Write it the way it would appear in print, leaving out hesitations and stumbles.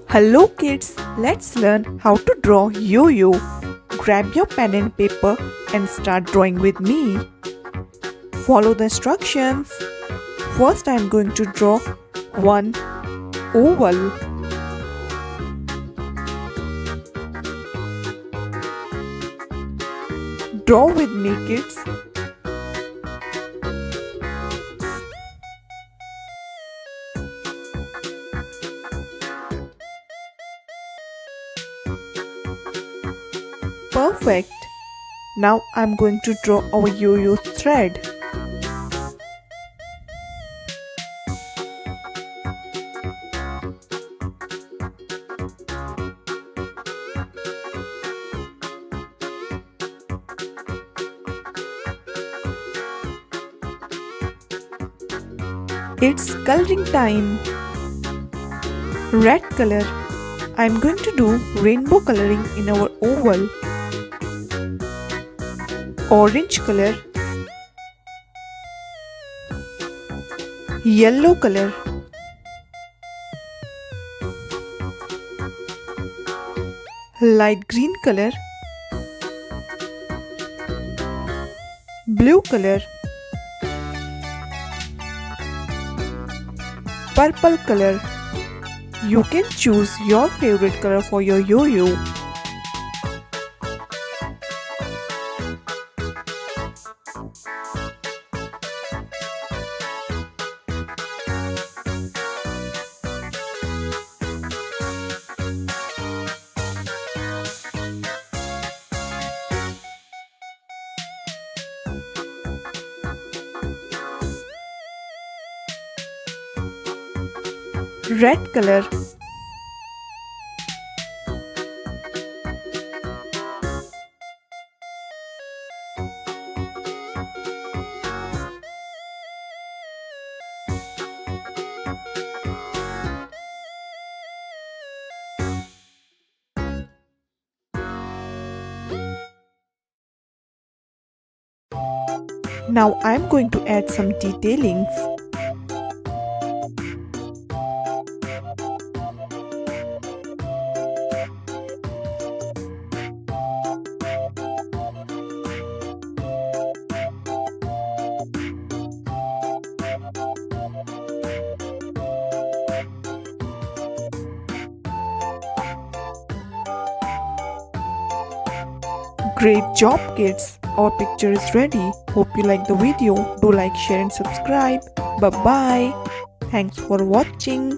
Hello kids, let's learn how to draw yo-yo. Grab your pen and paper and start drawing with me. Follow the instructions. First I am going to draw one oval. Draw with me kids. Perfect. Now I'm going to draw our yo-yo thread. It's coloring time. Red color. I'm going to do rainbow coloring in our oval. Orange color, yellow color, light green color, blue color, purple color. You can choose your favorite color for your yo-yo. Red color, now I'm going to add some detailings. Great job kids! Our picture is ready. Hope you like the video. Do like, share and subscribe. Bye bye. Thanks for watching.